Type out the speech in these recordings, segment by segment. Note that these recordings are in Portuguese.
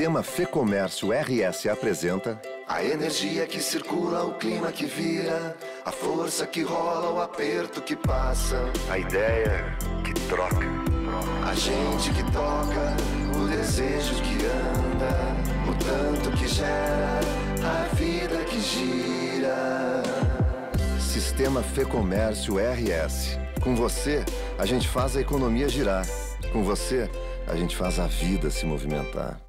Sistema Fê-Comércio RS apresenta a energia que circula, o clima que vira, a força que rola, o aperto que passa, a ideia que troca, a gente que toca, o desejo que anda, o tanto que gera, a vida que gira. Sistema Fê-Comércio RS. Com você, a gente faz a economia girar. Com você, a gente faz a vida se movimentar.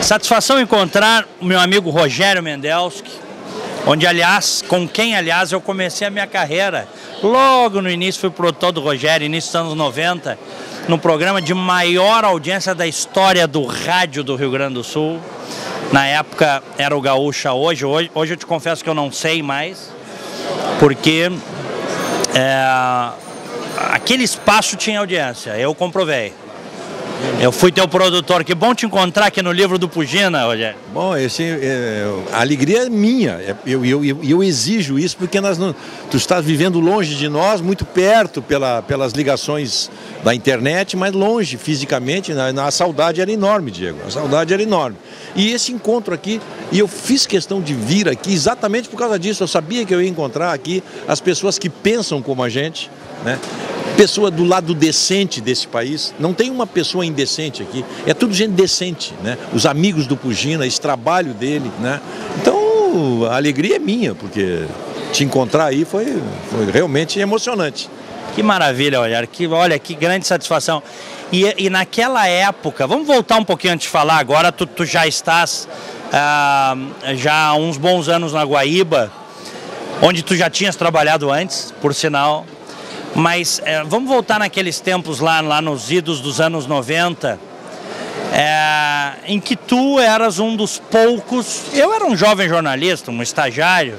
Satisfação encontrar o meu amigo Rogério Mendelski, com quem, aliás, eu comecei a minha carreira. Logo no início fui produtor do Rogério, início dos anos 90, no programa de maior audiência da história do rádio do Rio Grande do Sul. Na época era o Gaúcha Hoje eu te confesso que eu não sei mais, porque aquele espaço tinha audiência, eu comprovei. Eu fui teu produtor, que bom te encontrar aqui no livro do Pugina, Rogério. Bom, a alegria é minha, eu exijo isso porque tu estás vivendo longe de nós, muito perto pelas ligações da internet, mas longe fisicamente, a saudade era enorme, Diego, a saudade era enorme. E esse encontro aqui, e eu fiz questão de vir aqui exatamente por causa disso, eu sabia que eu ia encontrar aqui as pessoas que pensam como a gente, né? Pessoa do lado decente desse país, não tem uma pessoa indecente aqui, é tudo gente decente, né? Os amigos do Pugina, esse trabalho dele, né? Então a alegria é minha, porque te encontrar aí foi realmente emocionante. Que maravilha, olha que grande satisfação. E naquela época, vamos voltar um pouquinho antes de falar, agora tu já estás já há uns bons anos na Guaíba, onde tu já tinhas trabalhado antes, por sinal. Mas vamos voltar naqueles tempos lá nos idos dos anos 90, em que tu eras um dos poucos, eu era um jovem jornalista, um estagiário,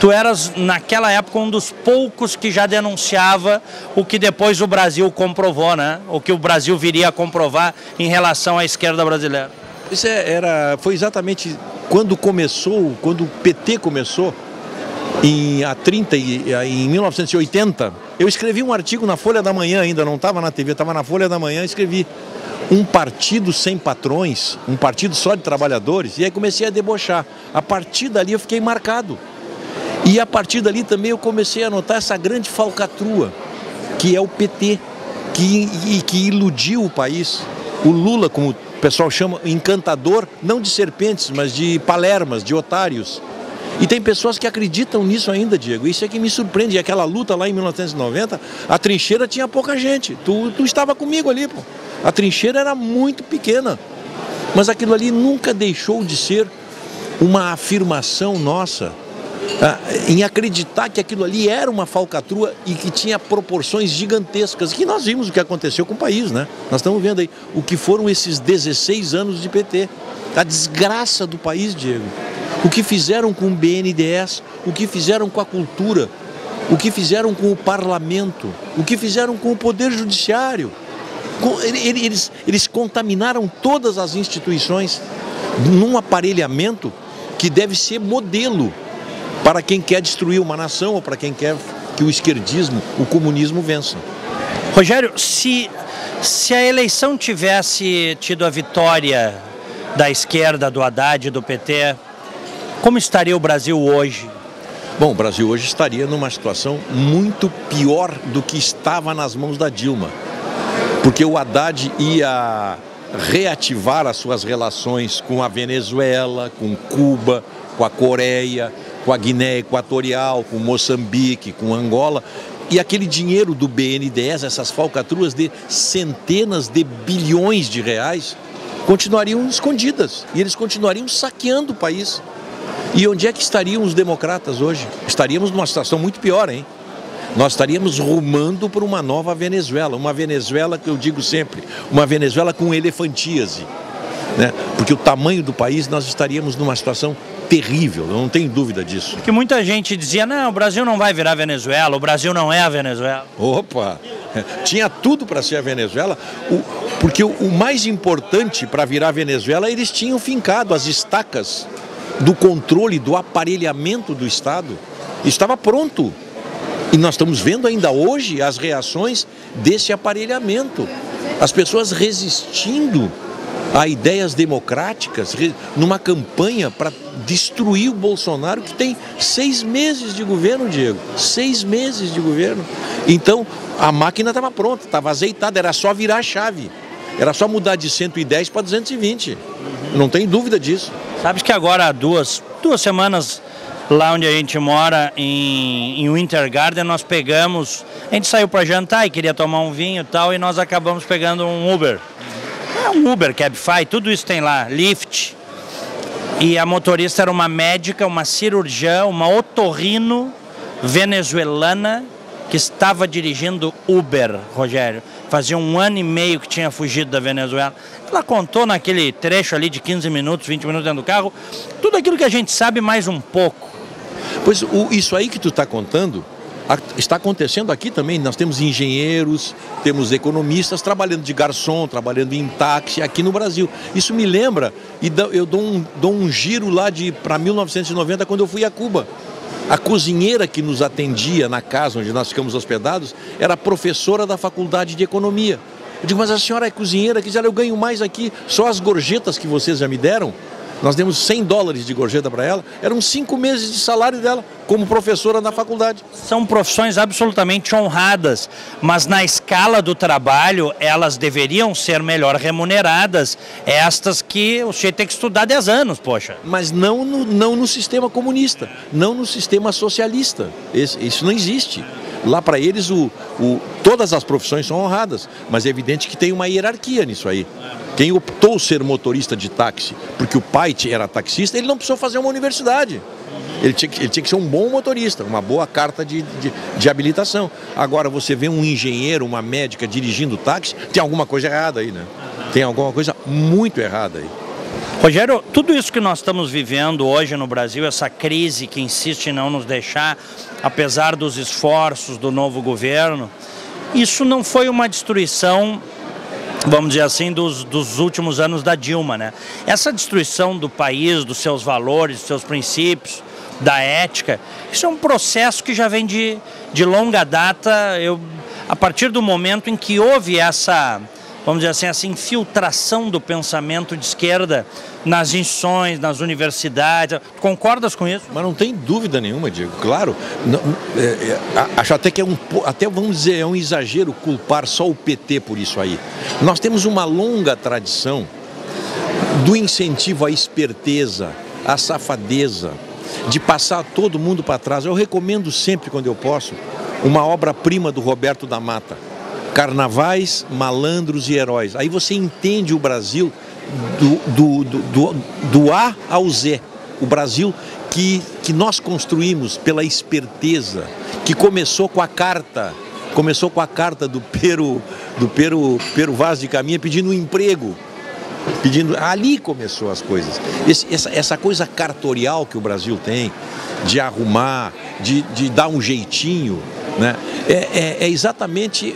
tu eras naquela época um dos poucos que já denunciava o que depois o Brasil comprovou, né? O que o Brasil viria a comprovar em relação à esquerda brasileira. Isso foi exatamente quando o PT começou, em 1980, eu escrevi um artigo na Folha da Manhã, ainda não estava na TV, estava na Folha da Manhã, escrevi um partido sem patrões, um partido só de trabalhadores, e aí comecei a debochar. A partir dali eu fiquei marcado. E a partir dali também eu comecei a notar essa grande falcatrua, que é o PT, que iludiu o país. O Lula, como o pessoal chama, encantador, não de serpentes, mas de palermas, de otários. E tem pessoas que acreditam nisso ainda, Diego. Isso é que me surpreende. E aquela luta lá em 1990, a trincheira tinha pouca gente. Tu estava comigo ali, pô. A trincheira era muito pequena. Mas aquilo ali nunca deixou de ser uma afirmação nossa em acreditar que aquilo ali era uma falcatrua e que tinha proporções gigantescas. Que nós vimos o que aconteceu com o país, né? Nós estamos vendo aí o que foram esses 16 anos de PT. A desgraça do país, Diego. O que fizeram com o BNDES, o que fizeram com a cultura, o que fizeram com o parlamento, o que fizeram com o poder judiciário. Eles contaminaram todas as instituições num aparelhamento que deve ser modelo para quem quer destruir uma nação ou para quem quer que o esquerdismo, o comunismo vença. Rogério, se a eleição tivesse tido a vitória da esquerda, do Haddad e do PT, como estaria o Brasil hoje? Bom, o Brasil hoje estaria numa situação muito pior do que estava nas mãos da Dilma. Porque o Haddad ia reativar as suas relações com a Venezuela, com Cuba, com a Coreia, com a Guiné Equatorial, com Moçambique, com Angola. E aquele dinheiro do BNDES, essas falcatruas de centenas de bilhões de reais, continuariam escondidas. E eles continuariam saqueando o país. E onde é que estariam os democratas hoje? Estaríamos numa situação muito pior, hein? Nós estaríamos rumando para uma nova Venezuela, uma Venezuela que eu digo sempre, uma Venezuela com elefantíase, né? Porque o tamanho do país, nós estaríamos numa situação terrível, eu não tenho dúvida disso. Porque muita gente dizia, não, o Brasil não vai virar Venezuela, o Brasil não é a Venezuela. Opa, tinha tudo para ser a Venezuela, porque o mais importante para virar a Venezuela, eles tinham fincado as estacas do controle, do aparelhamento do Estado, estava pronto. E nós estamos vendo ainda hoje as reações desse aparelhamento, as pessoas resistindo a ideias democráticas, numa campanha para destruir o Bolsonaro, que tem 6 meses de governo, Diego, 6 meses de governo. Então, a máquina estava pronta, estava azeitada, era só virar a chave, era só mudar de 110 para 220, não tem dúvida disso. Sabes que agora há duas semanas, lá onde a gente mora, em Winter Garden, nós pegamos, a gente saiu para jantar e queria tomar um vinho e tal, e nós acabamos pegando um Uber. Um Uber, Cabify, tudo isso tem lá, Lyft. E a motorista era uma médica, uma cirurgiã, uma otorrino venezuelana que estava dirigindo Uber, Rogério. Fazia 1 ano e meio que tinha fugido da Venezuela. Ela contou naquele trecho ali de 15 minutos, 20 minutos dentro do carro, tudo aquilo que a gente sabe mais um pouco. Pois isso aí que tu está contando, está acontecendo aqui também. Nós temos engenheiros, temos economistas trabalhando de garçom, trabalhando em táxi aqui no Brasil. Isso me lembra, e eu dou um giro lá para 1990, quando eu fui a Cuba. A cozinheira que nos atendia na casa onde nós ficamos hospedados era professora da faculdade de economia. Eu digo, mas a senhora é cozinheira? Que eu ganho mais aqui, só as gorjetas que vocês já me deram. Nós demos $100 de gorjeta para ela, eram 5 meses de salário dela, como professora na faculdade. São profissões absolutamente honradas, mas na escala do trabalho, elas deveriam ser melhor remuneradas, estas que o sujeito tem que estudar 10 anos, poxa. Mas não no sistema comunista, não no sistema socialista, isso não existe. Lá para eles, todas as profissões são honradas, mas é evidente que tem uma hierarquia nisso aí. Quem optou ser motorista de táxi, porque o pai era taxista, ele não precisou fazer uma universidade. Ele tinha que ser um bom motorista, uma boa carta de habilitação. Agora, você vê um engenheiro, uma médica dirigindo táxi, tem alguma coisa errada aí, né? Tem alguma coisa muito errada aí. Rogério, tudo isso que nós estamos vivendo hoje no Brasil, essa crise que insiste em não nos deixar, apesar dos esforços do novo governo, isso não foi uma destruição, vamos dizer assim, dos últimos anos da Dilma, né? Essa destruição do país, dos seus valores, dos seus princípios, da ética, isso é um processo que já vem de longa data, a partir do momento em que houve essa, vamos dizer assim, essa infiltração do pensamento de esquerda nas instituições, nas universidades. Concordas com isso? Mas não tem dúvida nenhuma, Diego, claro. Acho até que vamos dizer, é um exagero culpar só o PT por isso aí. Nós temos uma longa tradição do incentivo à esperteza, à safadeza, de passar todo mundo para trás. Eu recomendo sempre, quando eu posso, uma obra-prima do Roberto da Mata, Carnavais, Malandros e Heróis. Aí você entende o Brasil do A ao Z. O Brasil que nós construímos pela esperteza, que começou com a carta do Pero Vaz de Caminha pedindo um emprego. Ali começou as coisas. Essa coisa cartorial que o Brasil tem, de arrumar, de dar um jeitinho, né? É exatamente,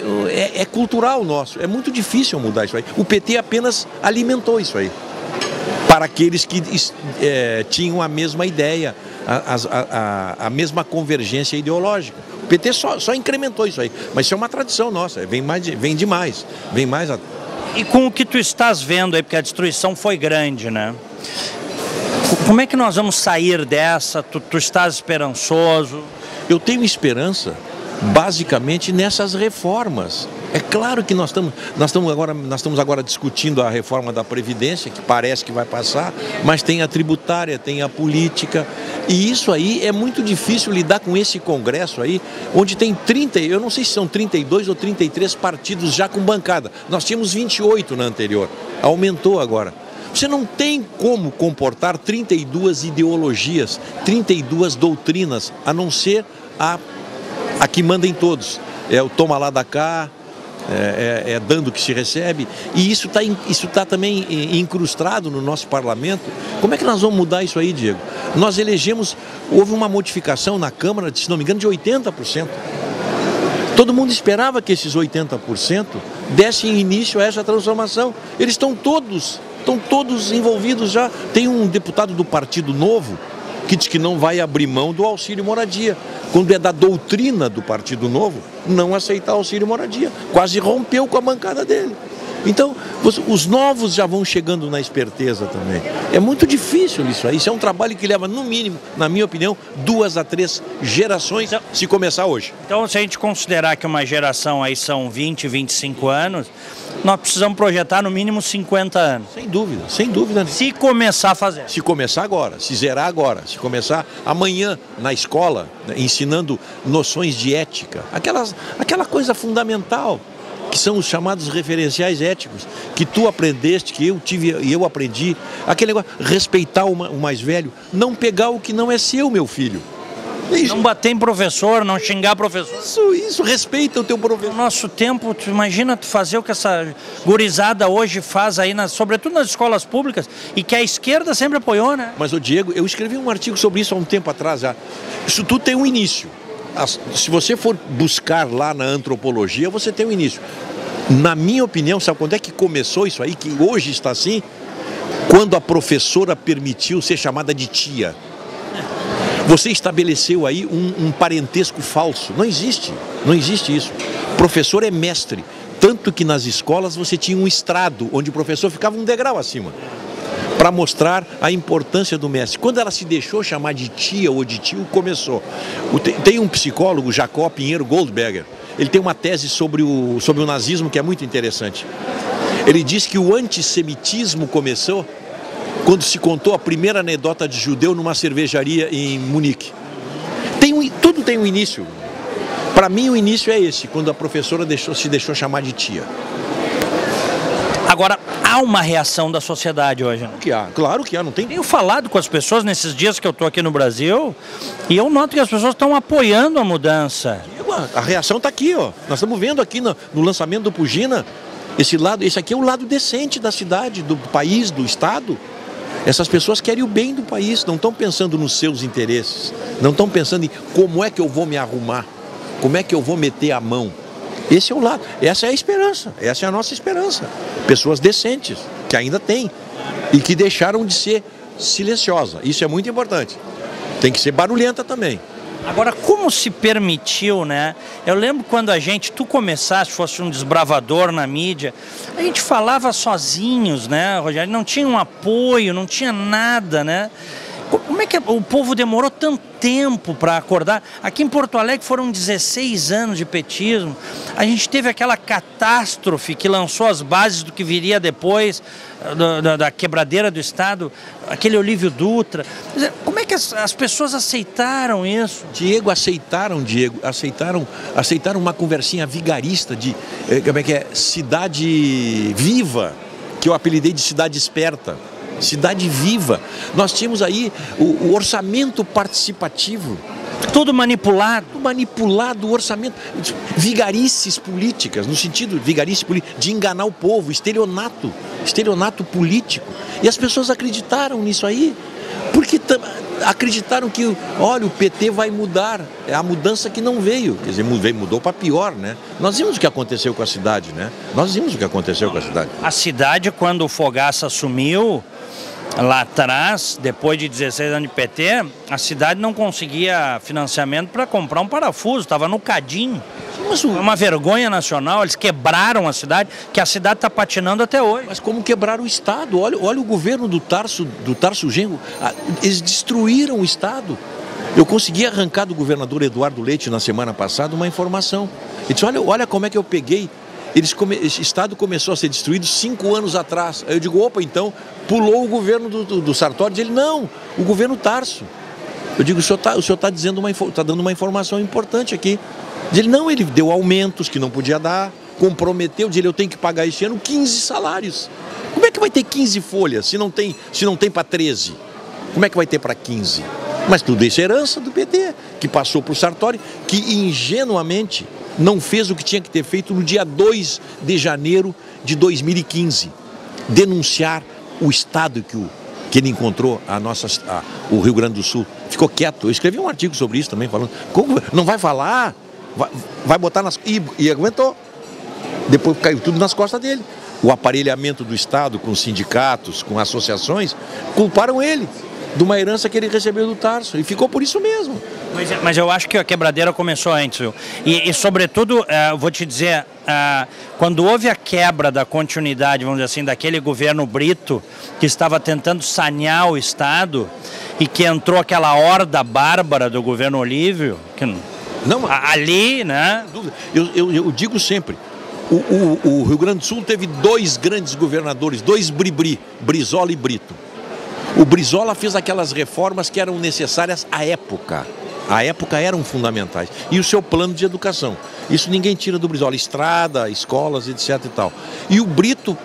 é cultural nosso, é muito difícil mudar isso aí. O PT apenas alimentou isso aí, para aqueles que tinham a mesma ideia, a mesma convergência ideológica. O PT só incrementou isso aí, mas isso é uma tradição nossa, vem demais. E com o que tu estás vendo aí, porque a destruição foi grande, né? Como é que nós vamos sair dessa? Tu estás esperançoso? Eu tenho esperança basicamente nessas reformas. É claro que nós estamos agora discutindo a reforma da Previdência, que parece que vai passar, mas tem a tributária, tem a política, e isso aí é muito difícil lidar com esse Congresso aí, onde tem eu não sei se são 32 ou 33 partidos já com bancada. Nós tínhamos 28 na anterior, aumentou agora. Você não tem como comportar 32 ideologias, 32 doutrinas, a não ser Aqui mandem todos. É o toma lá da cá, é dando que se recebe. E isso tá também incrustado no nosso parlamento. Como é que nós vamos mudar isso aí, Diego? Nós elegemos, houve uma modificação na Câmara, se não me engano, de 80%. Todo mundo esperava que esses 80% dessem início a essa transformação. Eles estão todos envolvidos já. Tem um deputado do Partido Novo que diz que não vai abrir mão do auxílio moradia. Quando é da doutrina do Partido Novo, não aceitar auxílio moradia. Quase rompeu com a bancada dele. Então, os novos já vão chegando na esperteza também. É muito difícil isso aí. Isso é um trabalho que leva, no mínimo, na minha opinião, 2 a 3 gerações, se começar hoje. Então, se a gente considerar que uma geração aí são 20, 25 anos, nós precisamos projetar no mínimo 50 anos. Sem dúvida, sem dúvida. Se começar a fazer. Se começar agora, se zerar agora, se começar amanhã na escola, né, ensinando noções de ética, aquela coisa fundamental, que são os chamados referenciais éticos, que tu aprendeste, que eu tive e eu aprendi. Aquele negócio, respeitar o mais velho, não pegar o que não é seu, meu filho. Isso. Não bater em professor, não xingar professor. Isso, respeita o teu professor. No nosso tempo, tu imagina tu fazer o que essa gurizada hoje faz aí, sobretudo nas escolas públicas, e que a esquerda sempre apoiou, né? Mas, ô Diego, eu escrevi um artigo sobre isso há um tempo atrás já. Isso tudo tem um início. Se você for buscar lá na antropologia, você tem um início. Na minha opinião, sabe quando é que começou isso aí, que hoje está assim? Quando a professora permitiu ser chamada de tia. Você estabeleceu aí um parentesco falso. Não existe isso. Professor é mestre. Tanto que nas escolas você tinha um estrado, onde o professor ficava um degrau acima, para mostrar a importância do mestre. Quando ela se deixou chamar de tia ou de tio, começou. Tem um psicólogo, Jacob Pinheiro Goldberger, ele tem uma tese sobre o nazismo que é muito interessante. Ele diz que o antissemitismo começou quando se contou a primeira anedota de judeu numa cervejaria em Munique. Tudo tem um início. Para mim o início é esse, quando a professora se deixou chamar de tia. Agora, há uma reação da sociedade hoje, né? Claro que há, não tem. Tenho falado com as pessoas nesses dias que eu estou aqui no Brasil e eu noto que as pessoas estão apoiando a mudança. A reação está aqui, ó. Nós estamos vendo aqui no lançamento do Pugina, esse aqui é o lado decente da cidade, do país, do estado. Essas pessoas querem o bem do país, não estão pensando nos seus interesses, não estão pensando em como é que eu vou me arrumar, como é que eu vou meter a mão. Esse é o lado, essa é a esperança, essa é a nossa esperança. Pessoas decentes, que ainda tem, e que deixaram de ser silenciosa. Isso é muito importante. Tem que ser barulhenta também. Agora, como se permitiu, né? Eu lembro quando tu começaste, fosse um desbravador na mídia, a gente falava sozinhos, né, Rogério? Não tinha um apoio, não tinha nada, né? Como é que o povo demorou tanto tempo para acordar? Aqui em Porto Alegre foram 16 anos de petismo. A gente teve aquela catástrofe que lançou as bases do que viria depois, da quebradeira do Estado, aquele Olívio Dutra. Como é que as pessoas aceitaram isso? Aceitaram uma conversinha vigarista de, cidade viva, que eu apelidei de cidade esperta. Cidade viva. Nós tínhamos aí o orçamento participativo. Tudo manipulado. O orçamento. Vigarices políticas, no sentido de enganar o povo, estelionato político. E as pessoas acreditaram nisso aí, porque acreditaram que, olha, o PT vai mudar. É a mudança que não veio. Quer dizer, mudou para pior, né? Nós vimos o que aconteceu com a cidade, né? A cidade, quando o Fogaça assumiu, lá atrás, depois de 16 anos de PT, a cidade não conseguia financiamento para comprar um parafuso, estava no cadinho. É uma vergonha nacional, eles quebraram a cidade, que a cidade está patinando até hoje. Mas como quebraram o Estado? Olha o governo do Tarso Genro, eles destruíram o Estado. Eu consegui arrancar do governador Eduardo Leite na semana passada uma informação. Ele disse, olha como é que eu peguei. Esse Estado começou a ser destruído 5 anos atrás. Aí eu digo, opa, então pulou o governo do Sartori. Ele, não, o governo Tarso. Eu digo, o senhor está dando uma informação importante aqui. Ele, não, ele deu aumentos que não podia dar, comprometeu, disse, eu tenho que pagar este ano 15 salários. Como é que vai ter 15 folhas se não tem para 13? Como é que vai ter para 15? Mas tudo isso é herança do PT. que passou por Sartori, que ingenuamente não fez o que tinha que ter feito no dia 2 de janeiro de 2015. Denunciar o estado que ele encontrou o Rio Grande do Sul. Ficou quieto. Eu escrevi um artigo sobre isso também, falando, não vai falar, vai botar nas... E aguentou. Depois caiu tudo nas costas dele. O aparelhamento do Estado com sindicatos, com associações, culparam ele de uma herança que ele recebeu do Tarso. E ficou por isso mesmo. Mas eu acho que a quebradeira começou antes, viu? E sobretudo, vou te dizer, quando houve a quebra da continuidade, vamos dizer assim, daquele governo Brito, que estava tentando sanear o Estado, e que entrou aquela horda bárbara do governo Olívio, que ali, né? Eu digo sempre, o Rio Grande do Sul teve 2 grandes governadores, 2 Bribri, Brizola e Brito. O Brizola fez aquelas reformas que eram necessárias à época. À época eram fundamentais. E o seu plano de educação. Isso ninguém tira do Brizola. Estrada, escolas, etc. e tal. E o Brito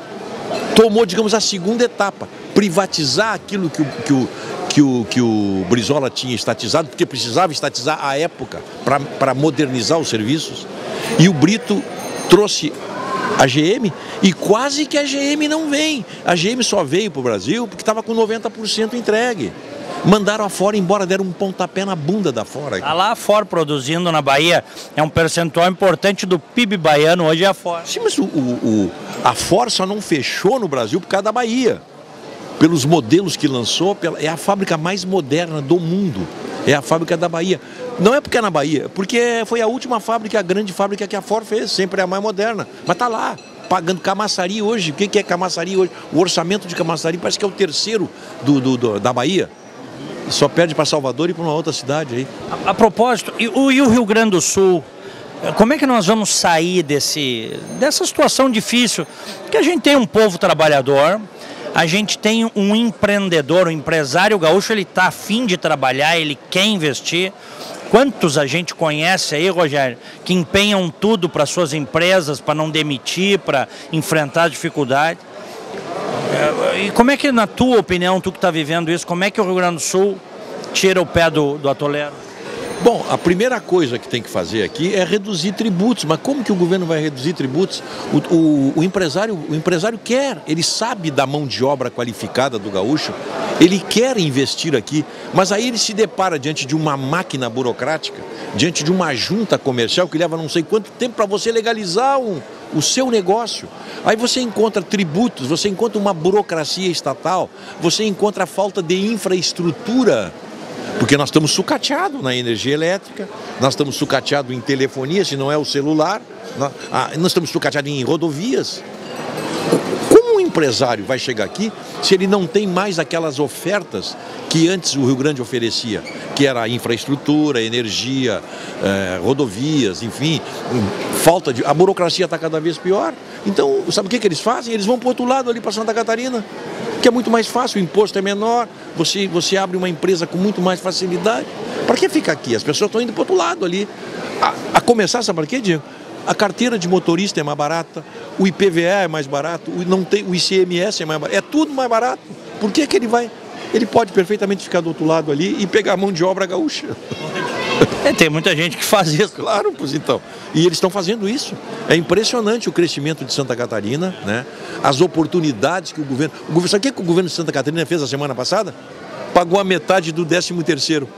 tomou, digamos, a segunda etapa. Privatizar aquilo que o Brizola tinha estatizado, porque precisava estatizar à época para modernizar os serviços. E o Brito trouxe a GM, e quase que a GM não vem. A GM só veio para o Brasil porque estava com 90% entregue. Mandaram a Ford embora, deram um pontapé na bunda da Ford. Está lá a Ford produzindo na Bahia, é um percentual importante do PIB baiano, hoje é a Ford. Sim, mas a Ford só não fechou no Brasil por causa da Bahia. Pelos modelos que lançou, é a fábrica mais moderna do mundo. É a fábrica da Bahia. Não é porque é na Bahia, porque foi a última fábrica, a grande fábrica que a Ford fez, sempre é a mais moderna. Mas está lá, pagando Camaçari hoje. O que é Camaçari hoje? O orçamento de Camaçari parece que é o terceiro da Bahia. Só perde para Salvador e para uma outra cidade aí. A propósito, e o Rio Grande do Sul, como é que nós vamos sair dessa situação difícil? Porque a gente tem um povo trabalhador, a gente tem um empreendedor, um empresário gaúcho, ele está afim de trabalhar, ele quer investir. Quantos a gente conhece aí, Rogério, que empenham tudo para suas empresas, para não demitir, para enfrentar dificuldades? E como é que, na tua opinião, tu que está vivendo isso, como é que o Rio Grande do Sul tira o pé do atoleiro? Bom, a primeira coisa que tem que fazer aqui é reduzir tributos. Mas como que o governo vai reduzir tributos? O empresário quer, ele sabe da mão de obra qualificada do gaúcho, ele quer investir aqui, mas aí ele se depara diante de uma máquina burocrática, diante de uma junta comercial que leva não sei quanto tempo para você legalizar o seu negócio. Aí você encontra tributos, você encontra uma burocracia estatal, você encontra a falta de infraestrutura. Porque nós estamos sucateados na energia elétrica, nós estamos sucateados em telefonia, se não é o celular, nós estamos sucateados em rodovias. Como um empresário vai chegar aqui se ele não tem mais aquelas ofertas que antes o Rio Grande oferecia, que era infraestrutura, energia, rodovias, enfim, a burocracia está cada vez pior. Então, sabe o que eles fazem? Eles vão para o outro lado ali para Santa Catarina, que é muito mais fácil, o imposto é menor, você abre uma empresa com muito mais facilidade. Para que ficar aqui? As pessoas estão indo para o outro lado ali. A começar, sabe para quê, Diego? A carteira de motorista é mais barata, o IPVA é mais barato, o ICMS é mais barato, é tudo mais barato. Por que ele vai? Ele pode perfeitamente ficar do outro lado ali e pegar a mão de obra gaúcha. Tem muita gente que faz isso. Claro, pois então. E eles estão fazendo isso. É impressionante o crescimento de Santa Catarina, né? As oportunidades que o governo... Sabe o que o governo de Santa Catarina fez a semana passada? Pagou a metade do 13º.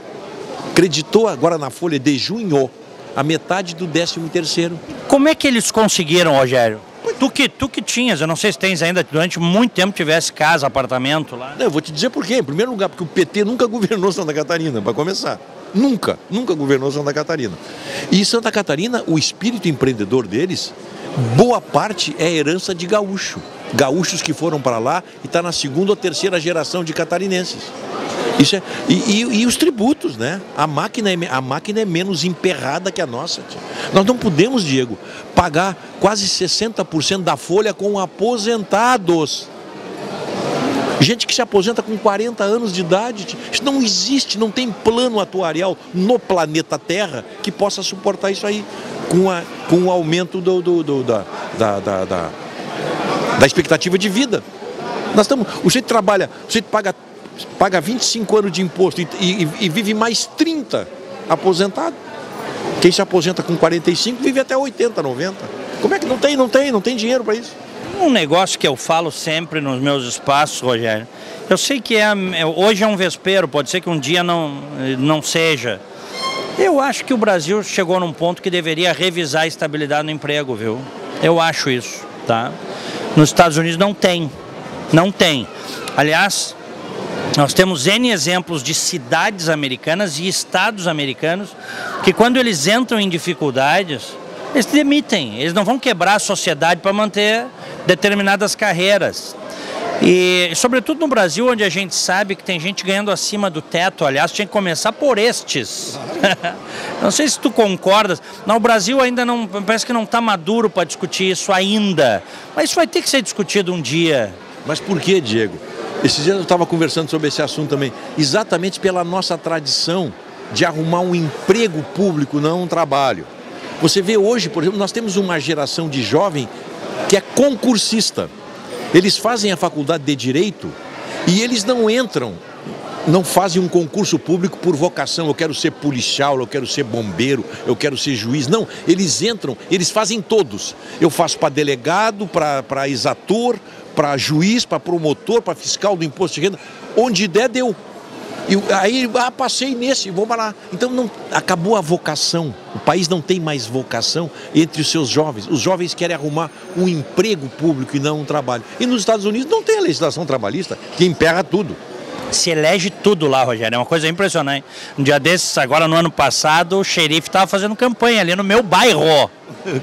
Acreditou agora na folha de junho a metade do 13º. Como é que eles conseguiram, Rogério? Tu que tinhas, eu não sei se tens ainda, durante muito tempo tivesse casa, apartamento lá. Não, eu vou te dizer por quê. Em primeiro lugar, porque o PT nunca governou Santa Catarina, para começar. Nunca governou Santa Catarina. E Santa Catarina, o espírito empreendedor deles, boa parte é herança de gaúcho. Gaúchos que foram para lá e está na 2ª ou 3ª geração de catarinenses. Isso é, e os tributos, né? A máquina é menos emperrada que a nossa. Tia. Nós não podemos, Diego, pagar quase 60% da folha com aposentados. Gente que se aposenta com 40 anos de idade. Isso não existe, não tem plano atuarial no planeta Terra que possa suportar isso aí com o aumento da expectativa de vida. O sujeito trabalha, o sujeito paga 25 anos de imposto e vive mais 30 aposentado. Quem se aposenta com 45 vive até 80, 90. Como é que não tem dinheiro para isso? Um negócio que eu falo sempre nos meus espaços, Rogério, eu sei que hoje é um vespeiro, pode ser que um dia não seja. Eu acho que o Brasil chegou num ponto que deveria revisar a estabilidade no emprego, viu? Eu acho isso, tá? Nos Estados Unidos não tem. Aliás, nós temos N exemplos de cidades americanas e estados americanos que quando eles entram em dificuldades, eles demitem. Eles não vão quebrar a sociedade para manter determinadas carreiras. E sobretudo no Brasil, onde a gente sabe que tem gente ganhando acima do teto, aliás, tinha que começar por estes. Não sei se tu concordas. No Brasil ainda não, parece que não está maduro para discutir isso ainda. Mas isso vai ter que ser discutido um dia. Mas por que, Diego? Esses dias eu estava conversando sobre esse assunto também. Exatamente pela nossa tradição de arrumar um emprego público, não um trabalho. Você vê hoje, por exemplo, nós temos uma geração de jovem que é concursista. Eles fazem a faculdade de Direito e eles não fazem um concurso público por vocação. Eu quero ser policial, eu quero ser bombeiro, eu quero ser juiz. Não, eles entram, eles fazem todos. Eu faço para delegado, para exator, para juiz, para promotor, para fiscal do imposto de renda. Onde der, deu. E aí, passei nesse, vou lá. Então, acabou a vocação. O país não tem mais vocação entre os seus jovens. Os jovens querem arrumar um emprego público e não um trabalho. E nos Estados Unidos não tem a legislação trabalhista que emperra tudo. Se elege tudo lá, Rogério, é uma coisa impressionante. Um dia desses, agora no ano passado, o xerife estava fazendo campanha ali no meu bairro,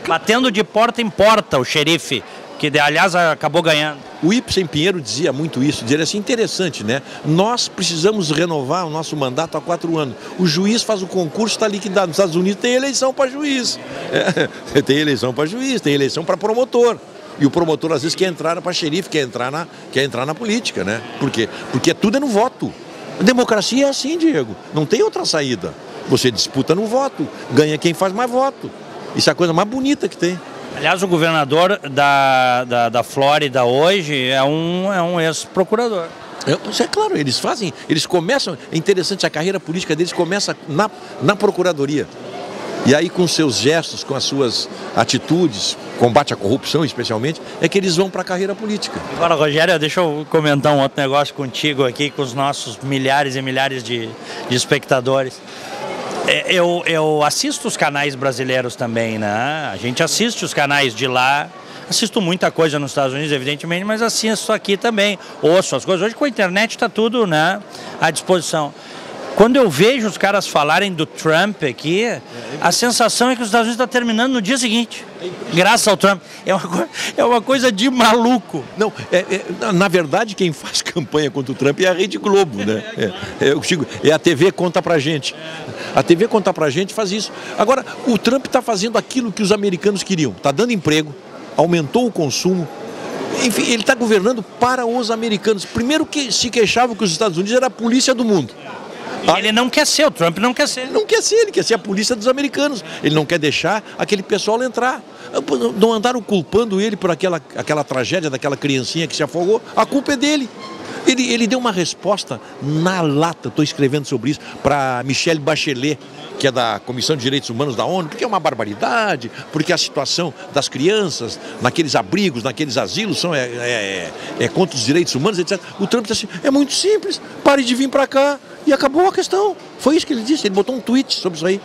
batendo de porta em porta o xerife, que aliás acabou ganhando. O Ibsen Pinheiro dizia muito isso, dizia assim, interessante, né? Nós precisamos renovar o nosso mandato há 4 anos. O juiz faz o concurso, está liquidado. Nos Estados Unidos tem eleição para juiz. Tem eleição para juiz, tem eleição para promotor. E o promotor às vezes quer entrar para xerife, quer entrar na política, né? Por quê? Porque tudo é no voto. A democracia é assim, Diego. Não tem outra saída. Você disputa no voto, ganha quem faz mais voto. Isso é a coisa mais bonita que tem. Aliás, o governador da Flórida hoje é um ex-procurador. É claro, eles começam, é interessante, a carreira política deles começa na procuradoria. E aí com seus gestos, com as suas atitudes, combate à corrupção especialmente, é que eles vão para a carreira política. Agora, Rogério, deixa eu comentar um outro negócio contigo aqui, com os nossos milhares e milhares de espectadores. Eu assisto os canais brasileiros também, né? A gente assiste os canais de lá, assisto muita coisa nos Estados Unidos, evidentemente, mas assisto aqui também, ouço as coisas. Hoje com a internet está tudo, né, à disposição. Quando eu vejo os caras falarem do Trump aqui, a sensação é que os Estados Unidos estão terminando no dia seguinte, graças ao Trump. É uma coisa de maluco. Não, na verdade, quem faz campanha contra o Trump é a Rede Globo, né? É a TV conta pra gente. A TV conta pra gente e faz isso. Agora, o Trump está fazendo aquilo que os americanos queriam. Está dando emprego, aumentou o consumo. Enfim, ele está governando para os americanos. Primeiro que se queixavam que os Estados Unidos era a polícia do mundo. Ele não quer ser, o Trump não quer ser. Ele quer ser a polícia dos americanos. Ele não quer deixar aquele pessoal entrar. Não andaram culpando ele por aquela tragédia daquela criancinha que se afogou. A culpa é dele. Ele deu uma resposta na lata, estou escrevendo sobre isso, para Michelle Bachelet, que é da Comissão de Direitos Humanos da ONU, porque é uma barbaridade, porque a situação das crianças naqueles abrigos, naqueles asilos, é contra os direitos humanos, etc. O Trump disse assim, é muito simples, pare de vir para cá e acabou a questão. Foi isso que ele disse, ele botou um tweet sobre isso aí.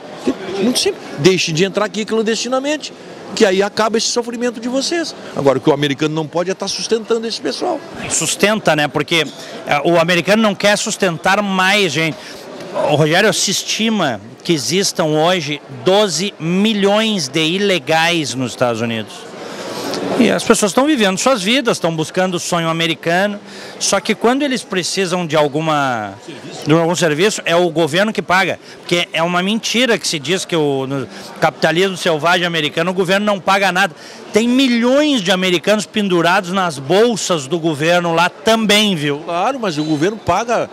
Muito simples, deixe de entrar aqui clandestinamente, que aí acaba esse sofrimento de vocês. Agora, o que o americano não pode é estar sustentando esse pessoal. Sustenta, né? Porque o americano não quer sustentar mais gente. O Rogério, se estima que existam hoje 12 milhões de ilegais nos Estados Unidos. E as pessoas estão vivendo suas vidas, estão buscando o sonho americano, só que quando eles precisam de algum serviço, é o governo que paga. Porque é uma mentira que se diz que no capitalismo selvagem americano o governo não paga nada. Tem milhões de americanos pendurados nas bolsas do governo lá também, viu? Claro, mas o governo paga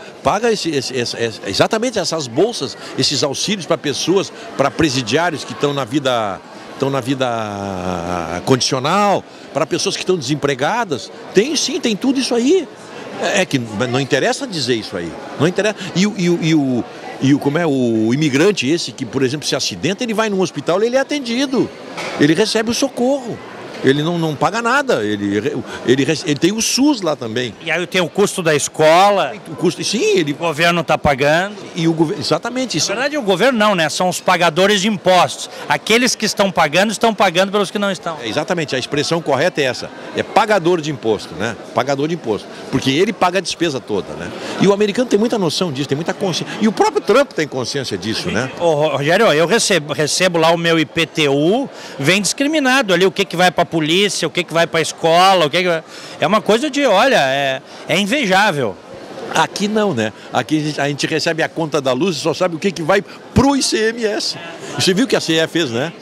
exatamente essas bolsas, esses auxílios para pessoas, para presidiários que estão na vida condicional, para pessoas que estão desempregadas. Tem tudo isso aí. É que não interessa dizer isso aí. Não interessa. E o imigrante esse que, por exemplo, se acidenta, ele vai num hospital, ele é atendido, ele recebe o socorro. Ele não paga nada, ele tem o SUS lá também. E aí tem o custo da escola. O custo, sim, o governo está pagando. E o governo, exatamente. Na verdade, o governo não, né? São os pagadores de impostos. Aqueles que estão pagando pelos que não estão. Exatamente, a expressão correta é essa. É pagador de imposto, né? Pagador de imposto. Porque ele paga a despesa toda, né? E o americano tem muita noção disso, tem muita consciência. E o próprio Trump tem consciência disso, né? Ô, Rogério, eu recebo lá o meu IPTU, vem discriminado ali o que vai para polícia, o que vai para a escola, é uma coisa de, olha, é invejável. Aqui não, né? Aqui a gente recebe a conta da luz e só sabe o que vai pro ICMS. Você viu o que a CE fez, né?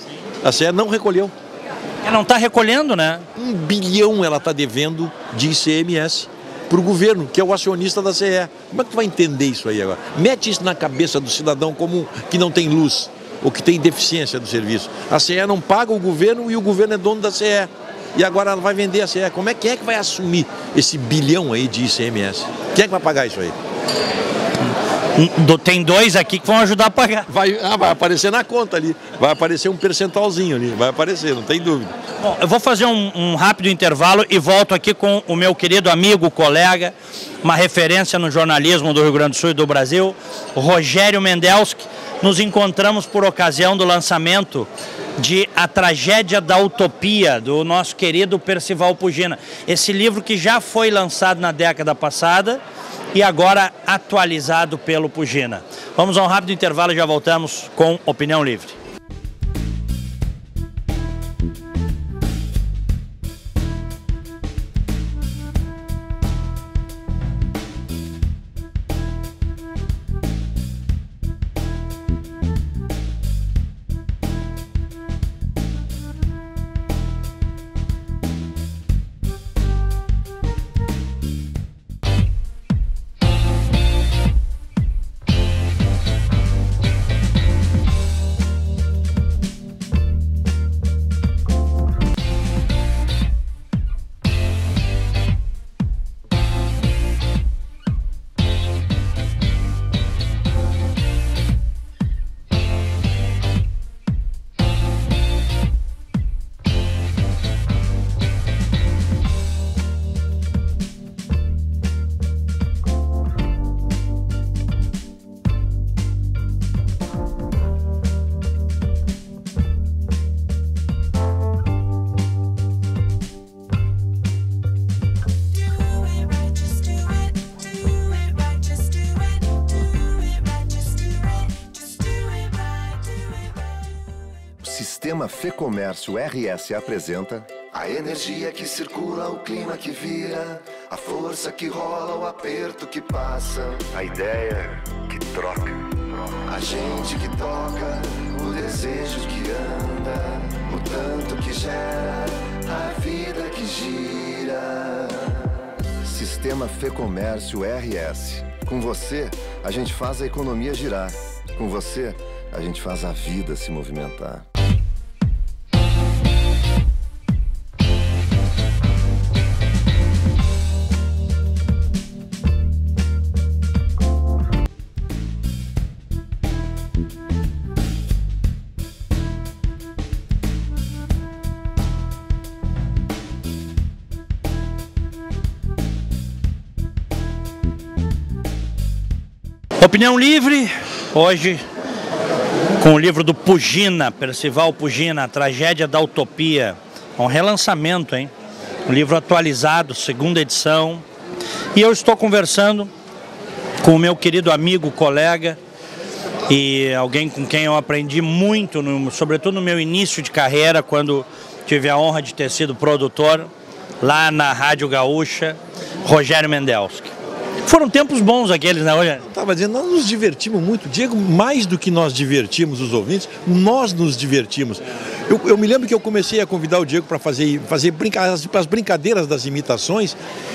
A CE não recolheu. Não está recolhendo, né? 1 bilhão ela está devendo de ICMS para o governo, que é o acionista da CE. Como é que tu vai entender isso aí agora? Mete isso na cabeça do cidadão comum que não tem luz ou que tem deficiência do serviço. A CE não paga o governo e o governo é dono da CE. E agora ela vai vender a CE. Como é que vai assumir esse bilhão aí de ICMS? Quem é que vai pagar isso aí? Tem dois aqui que vão ajudar a pagar. Vai aparecer na conta ali. Vai aparecer um percentualzinho ali. Vai aparecer, não tem dúvida. Bom, eu vou fazer um rápido intervalo e volto aqui com o meu querido amigo, colega, uma referência no jornalismo do Rio Grande do Sul e do Brasil, Rogério Mendelski. Nos encontramos por ocasião do lançamento de A Tragédia da Utopia, do nosso querido Percival Pugina. Esse livro que já foi lançado na década passada e agora atualizado pelo Pugina. Vamos a um rápido intervalo e já voltamos com Opinião Livre. Sistema Fecomércio RS apresenta a energia que circula, o clima que vira, a força que rola, o aperto que passa, a ideia que troca, a gente que toca, o desejo que anda, o tanto que gera, a vida que gira. Sistema Fecomércio RS. Com você, a gente faz a economia girar. Com você, a gente faz a vida se movimentar. Opinião Livre, hoje com o livro do Pugina, Percival Pugina, A Tragédia da Utopia. Um relançamento, hein? Um livro atualizado, segunda edição. E eu estou conversando com o meu querido amigo, colega e alguém com quem eu aprendi muito, sobretudo no meu início de carreira, quando tive a honra de ter sido produtor lá na Rádio Gaúcha, Rogério Mendelski. Foram tempos bons aqueles, né, Rogério? Estava dizendo, nós nos divertimos muito. Diego, mais do que nós divertimos os ouvintes, nós nos divertimos. Eu me lembro que eu comecei a convidar o Diego para fazer as brincadeiras das imitações.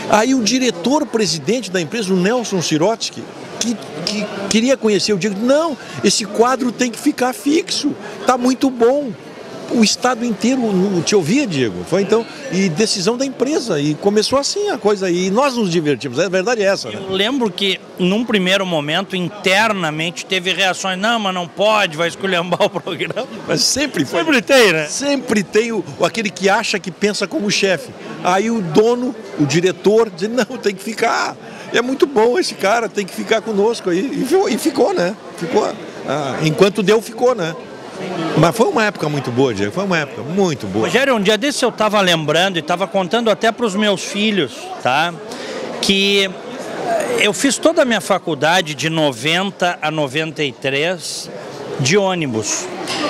Aí o diretor-presidente da empresa, o Nelson Sirotsky, que queria conhecer o Diego, não, esse quadro tem que ficar fixo, tá muito bom. o estado inteiro te ouvia, Diego. Foi então, e decisão da empresa, e começou assim a coisa, e nós nos divertimos, a verdade é essa, né? Eu lembro que, num primeiro momento, internamente teve reações, não, mas não pode, vai esculhambar o programa. Mas sempre foi. Sempre tem, né? Sempre tem aquele que acha que pensa como chefe. Aí o dono, o diretor, diz, não, tem que ficar. É muito bom esse cara, tem que ficar conosco aí. E ficou, né? Ficou. Enquanto deu, ficou, né? Mas foi uma época muito boa, Diego, foi uma época muito boa. Rogério, um dia desse eu estava lembrando e estava contando até para os meus filhos, tá? Que eu fiz toda a minha faculdade de 90 a 93 de ônibus.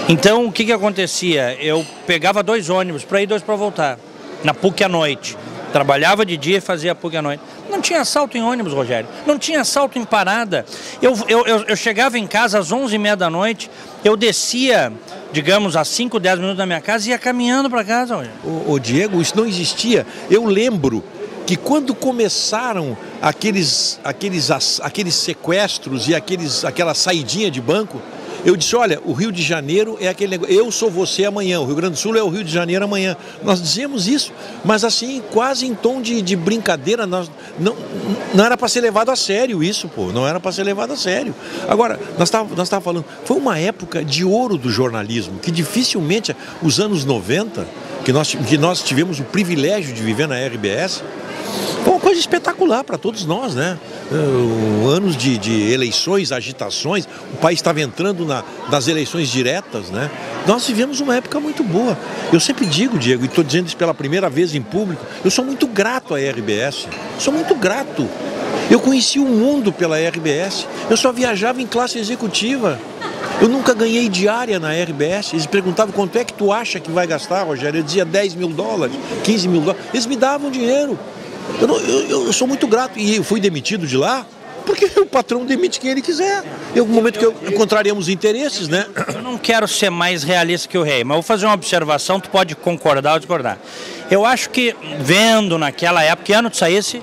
Então, o que acontecia? Eu pegava 2 ônibus para ir, 2 para voltar, na PUC à noite. Trabalhava de dia e fazia PUC à noite. Não tinha assalto em ônibus, Rogério. Não tinha assalto em parada. Eu chegava em casa às 11h30 da noite, eu descia, digamos, a 5, 10 minutos da minha casa e ia caminhando para casa, Rogério. Ô Diego, isso não existia. Eu lembro que quando começaram aqueles sequestros e aquela saidinha de banco, eu disse, olha, o Rio de Janeiro é aquele negócio, eu sou você amanhã, o Rio Grande do Sul é o Rio de Janeiro amanhã. Nós dizíamos isso, mas assim, quase em tom de brincadeira, não era para ser levado a sério isso, pô, não era para ser levado a sério. Agora, nós estávamos falando, foi uma época de ouro do jornalismo, que dificilmente, os anos 90, que nós tivemos o privilégio de viver na RBS, foi uma coisa espetacular para todos nós, né? Anos de eleições, agitações, o país estava entrando nas eleições diretas, né? Nós vivemos uma época muito boa. Eu sempre digo, Diego, e estou dizendo isso pela primeira vez em público, eu sou muito grato à RBS, sou muito grato. Eu conheci o mundo pela RBS, eu só viajava em classe executiva. Eu nunca ganhei diária na RBS. Eles perguntavam quanto é que tu acha que vai gastar, Rogério. Eu dizia $10 mil, $15 mil. Eles me davam dinheiro. Eu sou muito grato. E eu fui demitido de lá porque o patrão demite quem ele quiser. Em algum momento que encontraríamos interesses, né? Eu não quero ser mais realista que o rei, mas vou fazer uma observação, tu pode concordar ou discordar. Eu acho que, vendo naquela época, que ano tu saísse?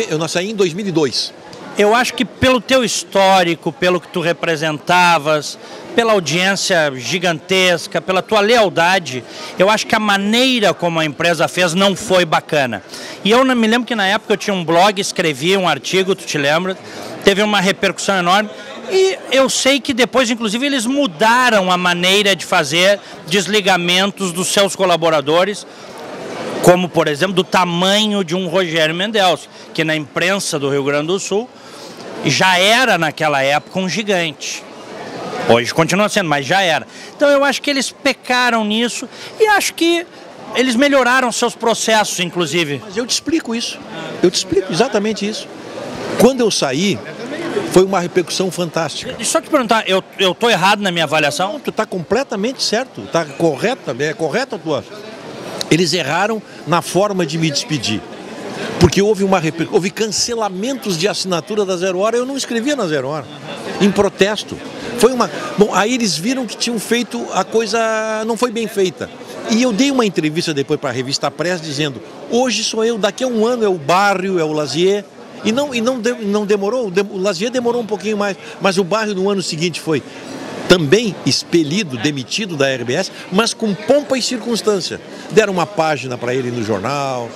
Eu saí em 2002. Eu acho que pelo teu histórico, pelo que tu representavas, pela audiência gigantesca, pela tua lealdade, eu acho que a maneira como a empresa fez não foi bacana. E eu me lembro que na época eu tinha um blog, escrevia um artigo, tu te lembra? Teve uma repercussão enorme. E eu sei que depois, inclusive, eles mudaram a maneira de fazer desligamentos dos seus colaboradores, como, por exemplo, do tamanho de um Rogério Mendelcio, que na imprensa do Rio Grande do Sul já era, naquela época, um gigante. Hoje continua sendo, mas já era. Então eu acho que eles pecaram nisso e acho que eles melhoraram seus processos, inclusive. Mas eu te explico isso. Eu te explico exatamente isso. Quando eu saí, foi uma repercussão fantástica. Deixa eu te perguntar, eu estou errado na minha avaliação? Não, tu está completamente certo. Está correta, é correta a tua... Eles erraram na forma de me despedir. Porque houve cancelamentos de assinatura da 0 Hora, eu não escrevia na 0 Hora, em protesto. Bom, aí eles viram que tinham feito, a coisa não foi bem feita. E eu dei uma entrevista depois para a revista Press dizendo, hoje sou eu, daqui a um ano é o Barrio, é o Lazier. E não demorou, o Lazier demorou um pouquinho mais, mas o Barrio no ano seguinte foi também expelido, demitido da RBS, mas com pompa e circunstância. Deram uma página para ele no jornal,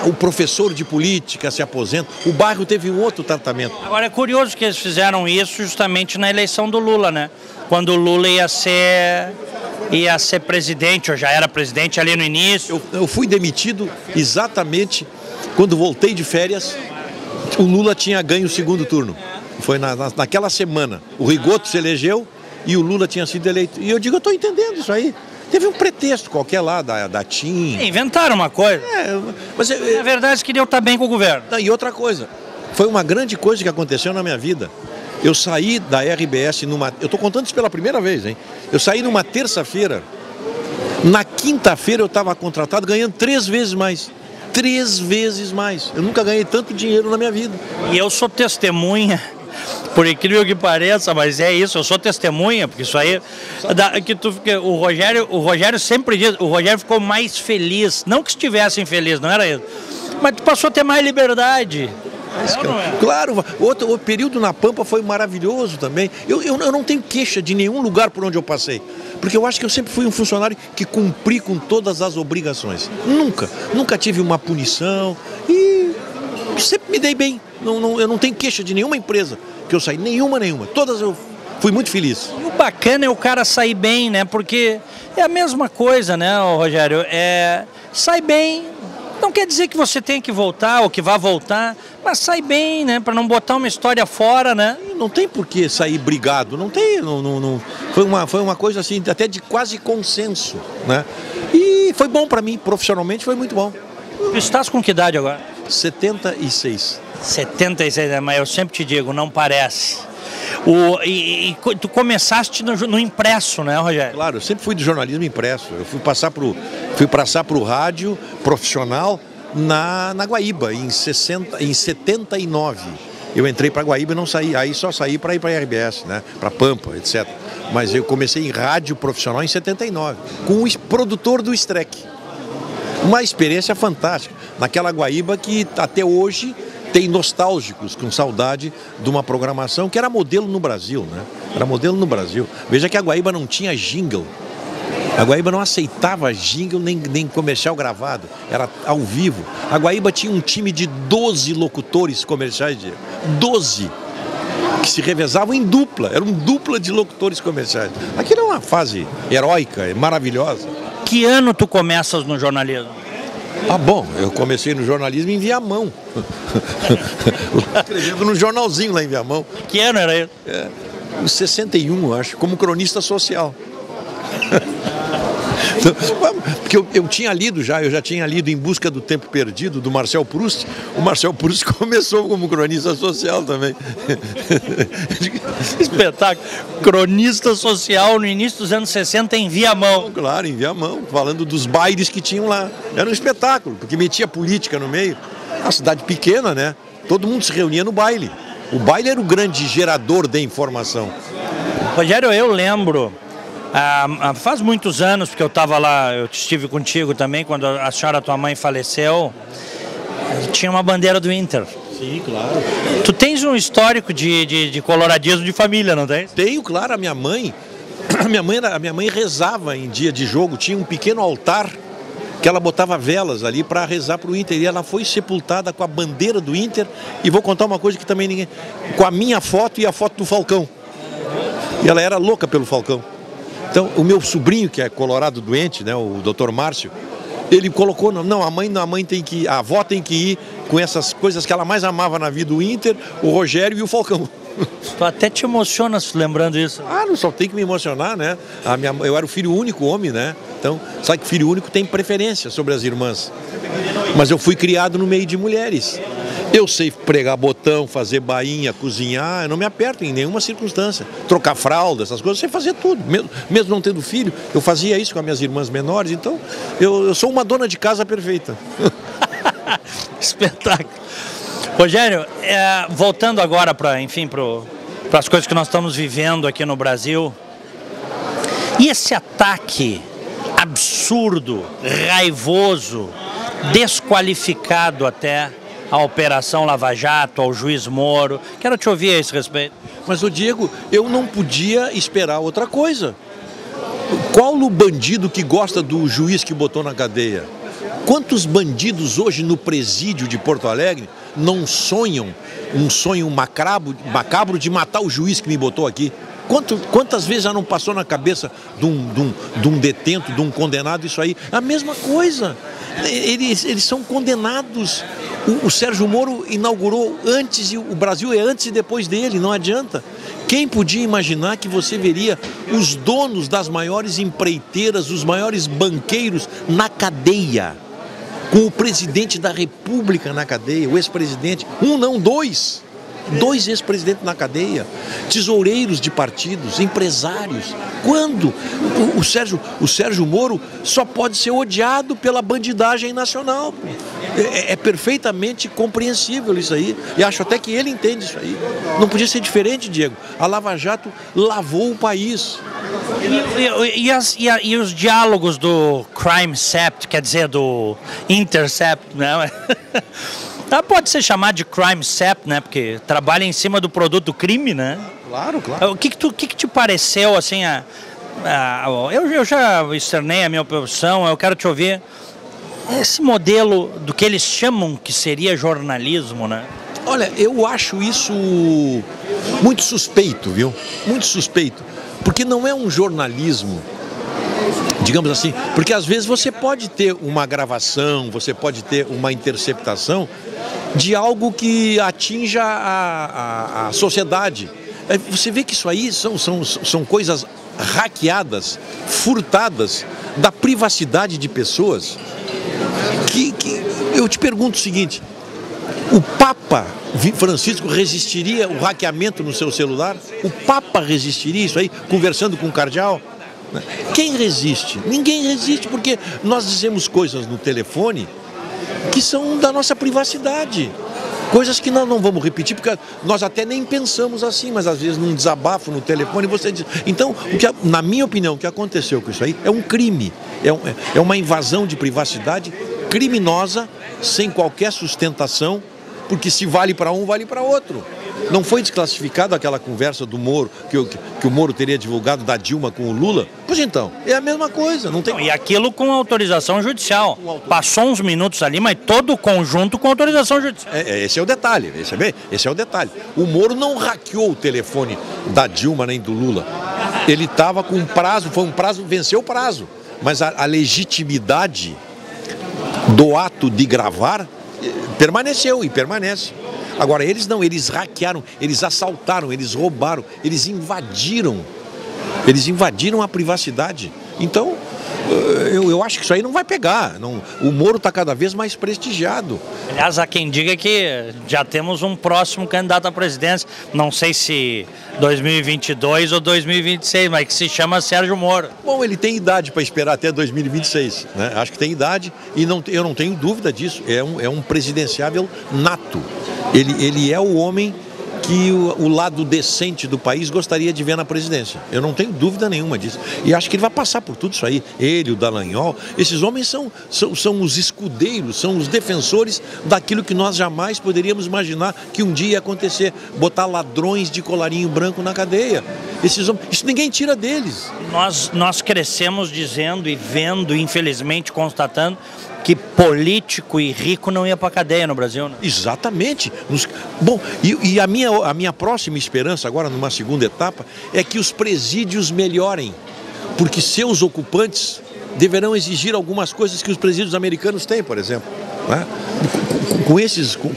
o professor de política se aposenta, o Barrio teve um outro tratamento. Agora é curioso que eles fizeram isso justamente na eleição do Lula, né? Quando o Lula ia ser presidente, ou já era presidente ali no início. Eu fui demitido exatamente quando voltei de férias, o Lula tinha ganho o segundo turno. Foi naquela semana. O Rigoto se elegeu e o Lula tinha sido eleito. E eu digo, eu estou entendendo isso aí. Teve um pretexto qualquer lá da TIM. Inventaram uma coisa. Mas na verdade, eles queriam estar bem com o governo. E outra coisa, foi uma grande coisa que aconteceu na minha vida. Eu saí da RBS eu estou contando isso pela primeira vez, hein? Eu saí numa terça-feira. Na quinta-feira eu estava contratado ganhando 3 vezes mais. 3 vezes mais. Eu nunca ganhei tanto dinheiro na minha vida. E eu sou testemunha, por incrível que pareça, mas é isso, eu sou testemunha, porque isso aí, o Rogério sempre diz, o Rogério ficou mais feliz, não que estivesse infeliz, não era isso, mas tu passou a ter mais liberdade. Claro, o período na Pampa foi maravilhoso também. Eu não tenho queixa de nenhum lugar por onde eu passei. Porque eu acho que eu sempre fui um funcionário que cumpri com todas as obrigações. Nunca tive uma punição e sempre me dei bem. Eu não tenho queixa de nenhuma empresa que eu saí, nenhuma. Todas eu fui muito feliz. E o bacana é o cara sair bem, né? Porque é a mesma coisa, né, Rogério? Sai bem, não quer dizer que você tenha que voltar ou que vá voltar, mas sai bem, né? Para não botar uma história fora, né? Não tem por que sair brigado, não tem. Foi uma coisa assim, até de quase consenso, né? E foi bom para mim, profissionalmente foi muito bom. Tu estás com que idade agora? 76. 76, mas eu sempre te digo, não parece. Tu começaste no impresso, né, Rogério? Claro, eu sempre fui do jornalismo impresso. Eu fui passar para o rádio profissional na Guaíba, em 79. Eu entrei para Guaíba e não saí, aí só saí para ir para a RBS, né, para Pampa, etc. Mas eu comecei em rádio profissional em 79, com o produtor do Streck. Uma experiência fantástica. Naquela Guaíba que até hoje tem nostálgicos, com saudade de uma programação que era modelo no Brasil, né? Era modelo no Brasil. Veja que a Guaíba não tinha jingle. A Guaíba não aceitava jingle nem comercial gravado. Era ao vivo. A Guaíba tinha um time de 12 locutores comerciais, 12, que se revezavam em dupla. Era um dupla de locutores comerciais. Aquilo é uma fase heróica, maravilhosa. Que ano tu começas no jornalismo? Bom, eu comecei no jornalismo em Viamão. Escrevendo num jornalzinho lá em Viamão. Que ano era isso? Em 61, acho, como cronista social. Porque eu já tinha lido Em Busca do Tempo Perdido, do Marcel Proust. O Marcel Proust começou como cronista social também. Espetáculo. Cronista social no início dos anos 60 em Viamão. Claro, em Viamão, falando dos bailes que tinham lá. Era um espetáculo, porque metia política no meio. Uma cidade pequena, né? Todo mundo se reunia no baile. O baile era o grande gerador de informação. Rogério, eu lembro... faz muitos anos, porque eu estava lá, eu estive contigo também, quando a senhora, tua mãe, faleceu, tinha uma bandeira do Inter. Sim, claro. Tu tens um histórico de coloradismo de família, não tem? Tenho, claro. A minha mãe rezava em dia de jogo, tinha um pequeno altar que ela botava velas ali para rezar para o Inter, e ela foi sepultada com a bandeira do Inter, e vou contar uma coisa que também ninguém... com a minha foto e a foto do Falcão. E ela era louca pelo Falcão. Então, o meu sobrinho, que é colorado doente, né, o Dr. Márcio, ele colocou, a avó tem que ir com essas coisas que ela mais amava na vida, o Inter, o Rogério e o Falcão. Tu até te emocionas lembrando isso. Não só tem que me emocionar, né? Eu era o filho único homem, né? Então, sabe que filho único tem preferência sobre as irmãs. Mas eu fui criado no meio de mulheres. Eu sei pregar botão, fazer bainha, cozinhar, eu não me aperto em nenhuma circunstância. Trocar fralda, essas coisas, eu sei fazer tudo. Mesmo não tendo filho, eu fazia isso com as minhas irmãs menores, então eu sou uma dona de casa perfeita. Espetáculo. Rogério, voltando agora para as coisas que nós estamos vivendo aqui no Brasil, e esse ataque absurdo, raivoso, desqualificado até, a Operação Lava Jato, ao juiz Moro. Quero te ouvir a esse respeito. Mas, Diego, eu não podia esperar outra coisa. Qual o bandido que gosta do juiz que botou na cadeia? Quantos bandidos hoje no presídio de Porto Alegre não sonham um sonho macabro de matar o juiz que me botou aqui? Quantas vezes já não passou na cabeça de um detento, de um condenado isso aí? A mesma coisa. Eles são condenados. O Sérgio Moro inaugurou antes, e o Brasil é antes e depois dele, não adianta. Quem podia imaginar que você veria os donos das maiores empreiteiras, os maiores banqueiros na cadeia, com o presidente da República na cadeia, o ex-presidente, dois ex-presidentes na cadeia, tesoureiros de partidos, empresários. Quando o Sérgio Moro só pode ser odiado pela bandidagem nacional. É perfeitamente compreensível isso aí, e acho até que ele entende isso aí. Não podia ser diferente, Diego. A Lava Jato lavou o país. E os diálogos do Crime Cept, quer dizer, do Intercept, né? Tá, pode ser chamado de crime sap, né? Porque trabalha em cima do produto do crime, né? Claro, claro. O que te pareceu, assim, eu já externei a minha posição, eu quero te ouvir. Esse modelo do que eles chamam que seria jornalismo, né? Olha, eu acho isso muito suspeito, viu? Muito suspeito. Porque não é um jornalismo, digamos assim, porque às vezes você pode ter uma gravação, você pode ter uma interceptação de algo que atinja a sociedade. Você vê que isso aí são coisas hackeadas, furtadas da privacidade de pessoas. Que eu te pergunto o seguinte: o Papa Francisco resistiria ao hackeamento no seu celular? O Papa resistiria isso aí, conversando com o cardeal? Quem resiste? Ninguém resiste, porque nós dizemos coisas no telefone que são da nossa privacidade. Coisas que nós não vamos repetir, porque nós até nem pensamos assim, mas às vezes num desabafo no telefone você diz. Então, na minha opinião, o que aconteceu com isso aí é um crime, é uma invasão de privacidade criminosa, sem qualquer sustentação, porque se vale para um, vale para outro. Não foi desclassificado aquela conversa do Moro, que o Moro teria divulgado da Dilma com o Lula? Pois então, é a mesma coisa. Não tem... E aquilo com autorização judicial. Passou uns minutos ali, mas todo o conjunto com autorização judicial. Esse é o detalhe, esse é o detalhe. O Moro não hackeou o telefone da Dilma nem do Lula. Ele estava com um prazo, foi um prazo, venceu o prazo. Mas a legitimidade do ato de gravar permaneceu e permanece. Agora, eles não, eles hackearam, eles assaltaram, eles roubaram, eles invadiram a privacidade. Então, eu acho que isso aí não vai pegar. Não, o Moro está cada vez mais prestigiado. Aliás, há quem diga que já temos um próximo candidato à presidência, não sei se 2022 ou 2026, mas que se chama Sérgio Moro. Bom, ele tem idade para esperar até 2026, né? Acho que tem idade e eu não tenho dúvida disso. É um presidenciável nato. Ele é o homem que o lado decente do país gostaria de ver na presidência. Eu não tenho dúvida nenhuma disso. E acho que ele vai passar por tudo isso aí. Ele, o Dallagnol, esses homens são os escudeiros, são os defensores daquilo que nós jamais poderíamos imaginar que um dia ia acontecer. Botar ladrões de colarinho branco na cadeia. Esses homens, isso ninguém tira deles. Nós crescemos dizendo e vendo, infelizmente, constatando que político e rico não ia para a cadeia no Brasil, né? Exatamente. Bom, e a minha próxima esperança agora, numa segunda etapa, é que os presídios melhorem, porque seus ocupantes deverão exigir algumas coisas que os presídios americanos têm, por exemplo, né?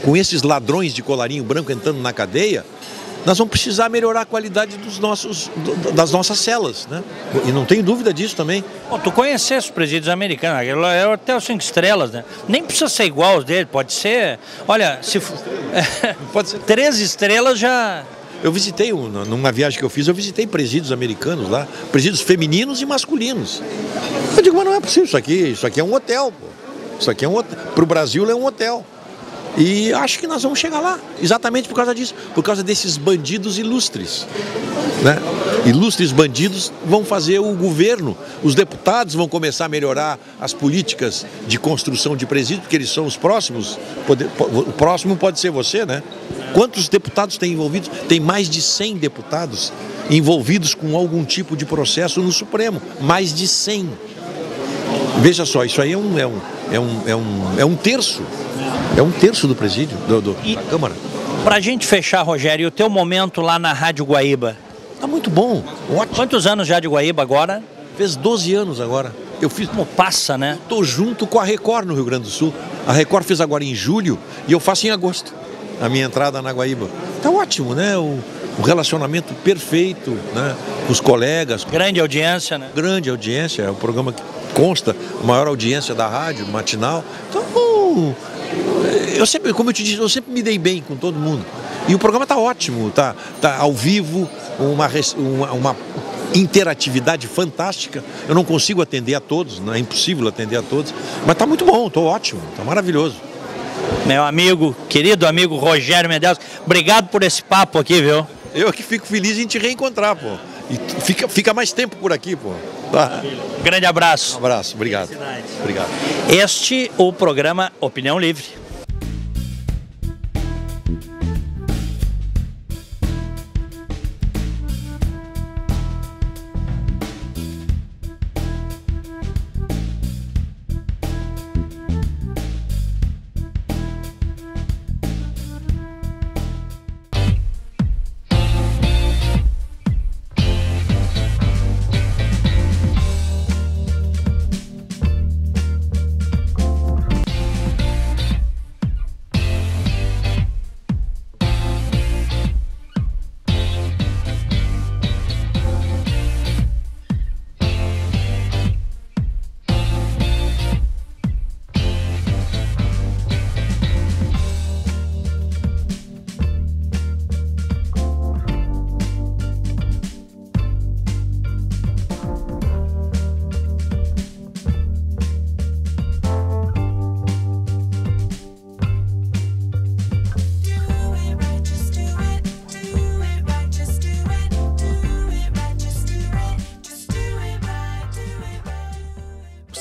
Com esses ladrões de colarinho branco entrando na cadeia, nós vamos precisar melhorar a qualidade das nossas celas, né? E não tenho dúvida disso também. Bom, tu conhecesse os presídios americanos, aquilo é hotel 5 estrelas, né? Nem precisa ser igual aos dele, pode ser... Olha, se pode ser 3 estrelas já... Eu visitei, numa viagem que eu fiz, eu visitei presídios americanos lá, presídios femininos e masculinos. Eu digo, mas não é possível, isso aqui é um hotel, pô. Isso aqui é um hotel. Para o Brasil é um hotel. E acho que nós vamos chegar lá, exatamente por causa disso, por causa desses bandidos ilustres, né? Ilustres bandidos vão fazer o governo, os deputados vão começar a melhorar as políticas de construção de presídios, porque eles são os próximos, o próximo pode ser você, né? Quantos deputados tem envolvidos? Tem mais de 100 deputados envolvidos com algum tipo de processo no Supremo, mais de 100. Veja só, isso aí é um terço. É um terço do presídio, da Câmara. Pra gente fechar, Rogério, e o teu momento lá na Rádio Guaíba? Tá muito bom, ótimo. Quantos anos já de Guaíba agora? Fez 12 anos agora. Eu fiz... Como passa, né? Tô junto com a Record no Rio Grande do Sul. A Record fez agora em julho e eu faço em agosto a minha entrada na Guaíba. Tá ótimo, né? O relacionamento perfeito, né? Com os colegas. Grande audiência, né? Grande audiência, é o programa que consta a maior audiência da rádio, matinal. Então, eu sempre, como eu te disse, eu sempre me dei bem com todo mundo. E o programa está ótimo, tá ao vivo, uma interatividade fantástica. Eu não consigo atender a todos, não é impossível atender a todos, mas está muito bom, estou ótimo, está maravilhoso. Meu amigo, querido amigo Rogério Medeiros, obrigado por esse papo aqui, viu? Eu que fico feliz em te reencontrar, pô. E fica mais tempo por aqui, pô. Tá. Grande abraço. Um abraço, obrigado. Obrigado. O programa Opinião Livre.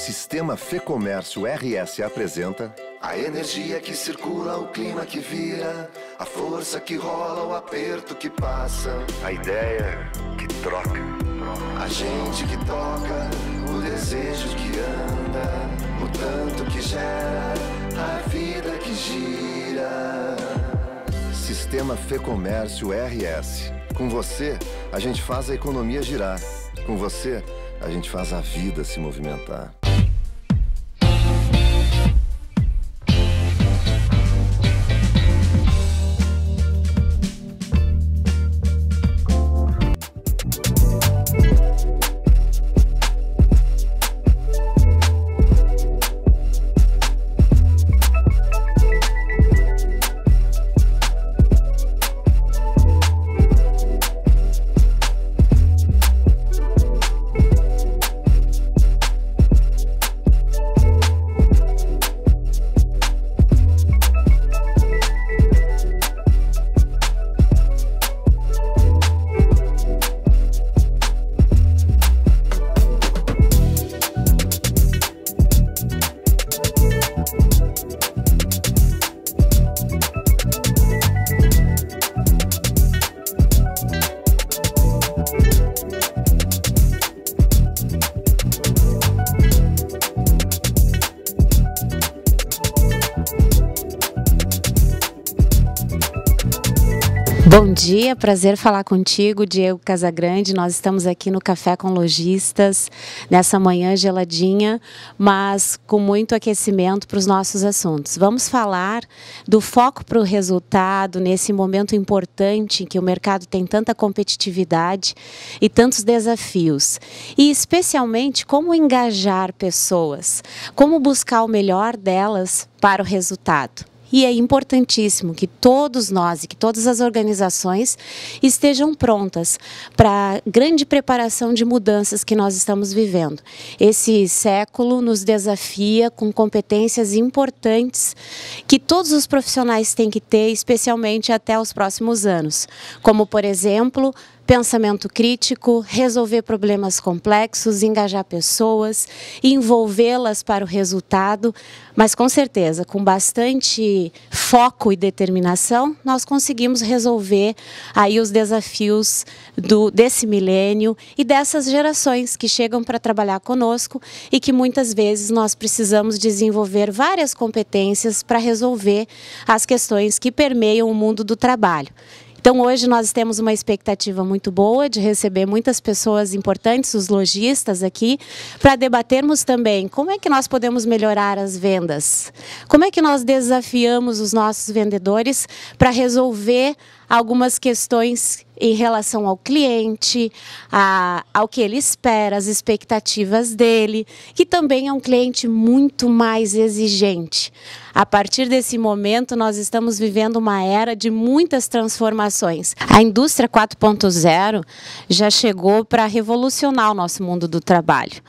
Sistema Fecomércio RS apresenta a energia que circula, o clima que vira, a força que rola, o aperto que passa, a ideia que troca, a gente que toca, o desejo que anda, o tanto que gera, a vida que gira. Sistema Fecomércio RS. Com você, a gente faz a economia girar. Com você, a gente faz a vida se movimentar. Bom dia, prazer falar contigo, Diego Casagrande. Nós estamos aqui no Café com Lojistas, nessa manhã geladinha, mas com muito aquecimento para os nossos assuntos. Vamos falar do foco para o resultado nesse momento importante em que o mercado tem tanta competitividade e tantos desafios. E especialmente como engajar pessoas, como buscar o melhor delas para o resultado. E é importantíssimo que todos nós e que todas as organizações estejam prontas para a grande preparação de mudanças que nós estamos vivendo. Esse século nos desafia com competências importantes que todos os profissionais têm que ter, especialmente até os próximos anos, como, por exemplo, pensamento crítico, resolver problemas complexos, engajar pessoas, envolvê-las para o resultado, mas com certeza, com bastante foco e determinação, nós conseguimos resolver aí os desafios desse milênio e dessas gerações que chegam para trabalhar conosco e que muitas vezes nós precisamos desenvolver várias competências para resolver as questões que permeiam o mundo do trabalho. Então hoje nós temos uma expectativa muito boa de receber muitas pessoas importantes, os lojistas aqui, para debatermos também como é que nós podemos melhorar as vendas, como é que nós desafiamos os nossos vendedores para resolver algumas questões em relação ao cliente, ao que ele espera, as expectativas dele, que também é um cliente muito mais exigente. A partir desse momento, nós estamos vivendo uma era de muitas transformações. A indústria 4.0 já chegou para revolucionar o nosso mundo do trabalho.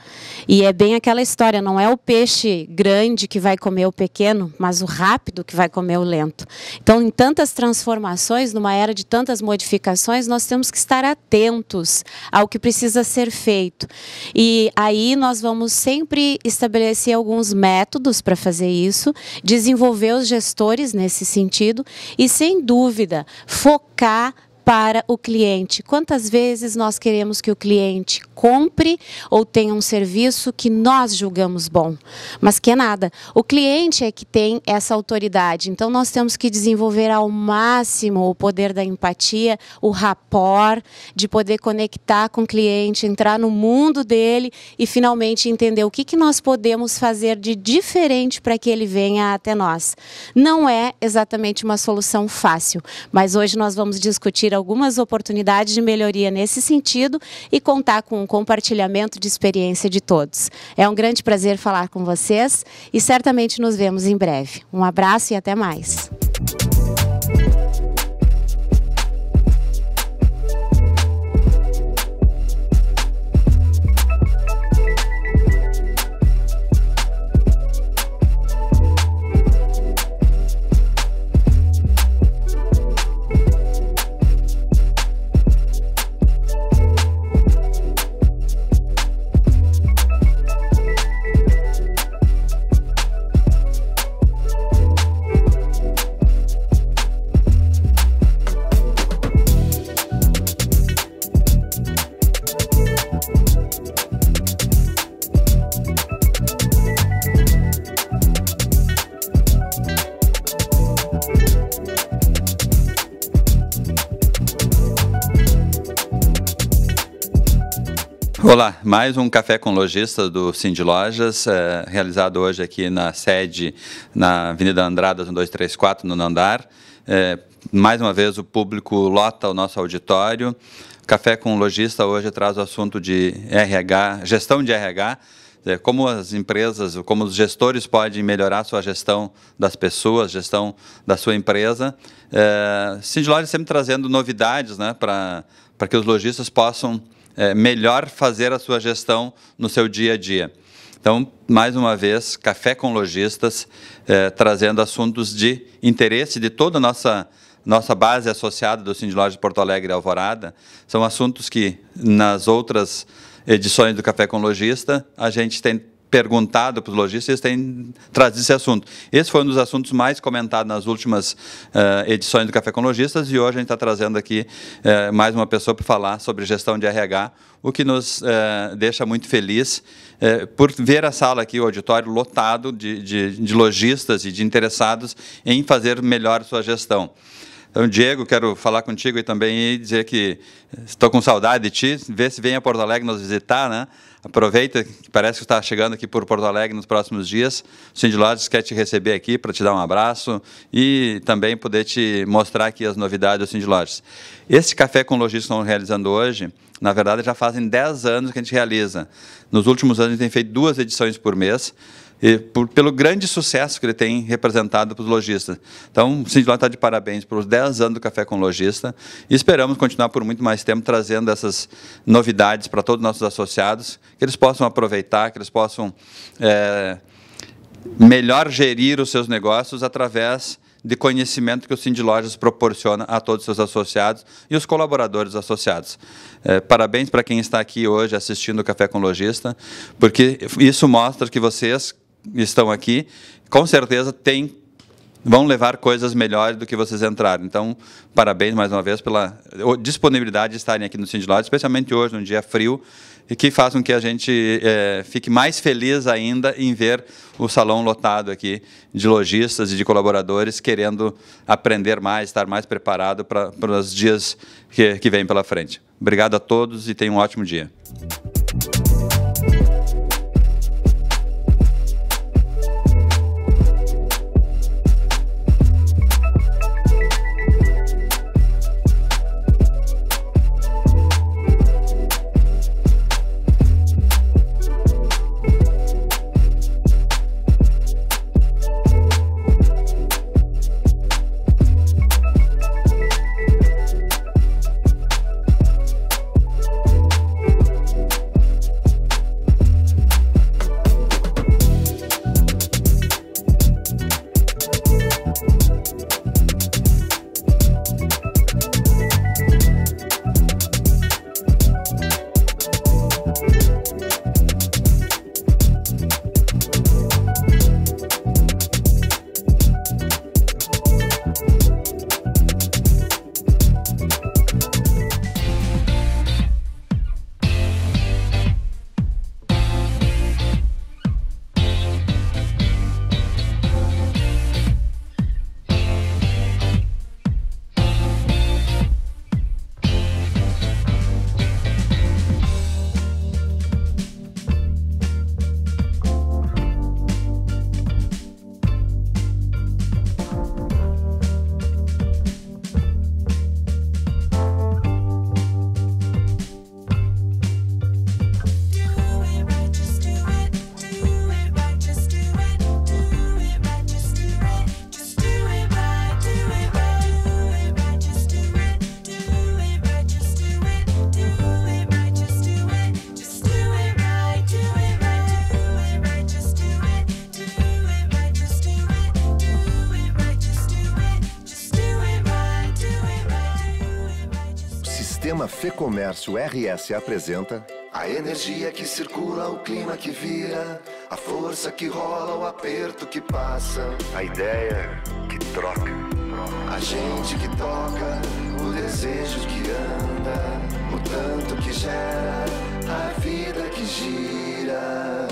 E é bem aquela história, não é o peixe grande que vai comer o pequeno, mas o rápido que vai comer o lento. Então, em tantas transformações, numa era de tantas modificações, nós temos que estar atentos ao que precisa ser feito. E aí nós vamos sempre estabelecer alguns métodos para fazer isso, desenvolver os gestores nesse sentido e, sem dúvida, focar para o cliente. Quantas vezes nós queremos que o cliente compre ou tenha um serviço que nós julgamos bom, mas que é nada. O cliente é que tem essa autoridade, então nós temos que desenvolver ao máximo o poder da empatia, o rapport, de poder conectar com o cliente, entrar no mundo dele e finalmente entender o que nós podemos fazer de diferente para que ele venha até nós. Não é exatamente uma solução fácil, mas hoje nós vamos discutir algumas oportunidades de melhoria nesse sentido e contar com um compartilhamento de experiência de todos. É um grande prazer falar com vocês e certamente nos vemos em breve. Um abraço e até mais. Olá, mais um Café com Lojistas do Cindy Lojas, realizado hoje aqui na sede, na Avenida Andradas, 1234, no Nandar. Mais uma vez o público lota o nosso auditório. Café com Lojista hoje traz o assunto de RH, gestão de RH, como as empresas, como os gestores podem melhorar a sua gestão das pessoas, gestão da sua empresa. Cindy Lojas sempre trazendo novidades, né, para que os lojistas possam melhor fazer a sua gestão no seu dia a dia. Então, mais uma vez, Café com Lojistas, trazendo assuntos de interesse de toda a nossa base associada do Cindy Lojas Porto Alegre e Alvorada. São assuntos que, nas outras edições do Café com Lojista, a gente tem perguntado para os lojistas, eles têm trazido esse assunto. Esse foi um dos assuntos mais comentados nas últimas edições do Café com Lojistas, e hoje a gente está trazendo aqui mais uma pessoa para falar sobre gestão de RH, o que nos deixa muito feliz por ver a sala aqui, o auditório lotado de lojistas e de interessados em fazer melhor sua gestão. Então, Diego, quero falar contigo e também dizer que estou com saudade de ti, ver se vem a Porto Alegre nos visitar, né? Aproveita, que parece que está chegando aqui por Porto Alegre nos próximos dias. O Cindy Lojas quer te receber aqui para te dar um abraço e também poder te mostrar aqui as novidades do Cindy Lojas. Esse Café com Lojistas que estamos realizando hoje, na verdade, já fazem 10 anos que a gente realiza. Nos últimos anos, a gente tem feito 2 edições por mês, pelo grande sucesso que ele tem representado para os lojistas. Então, o Cindy Lojas está de parabéns pelos 10 anos do Café com Lojista e esperamos continuar por muito mais tempo trazendo essas novidades para todos os nossos associados, que eles possam aproveitar, que eles possam melhor gerir os seus negócios através de conhecimento que o Cindy Lojas proporciona a todos os seus associados e os colaboradores associados. Parabéns para quem está aqui hoje assistindo o Café com Lojista, porque isso mostra que vocês estão aqui, com certeza vão levar coisas melhores do que vocês entraram. Então, parabéns mais uma vez pela disponibilidade de estarem aqui no Cindy Lojas, especialmente hoje, num dia frio, e que faz com que a gente fique mais feliz ainda em ver o salão lotado aqui de lojistas e de colaboradores querendo aprender mais, estar mais preparado para os dias que vêm pela frente. Obrigado a todos e tenham um ótimo dia. Sistema Fecomércio RS apresenta a energia que circula, o clima que vira, a força que rola, o aperto que passa, a ideia que troca, a gente que toca, o desejo que anda, o tanto que gera, a vida que gira.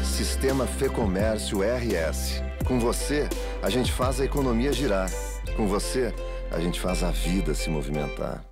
Sistema Fecomércio RS. Com você, a gente faz a economia girar. Com você, a gente faz a vida se movimentar.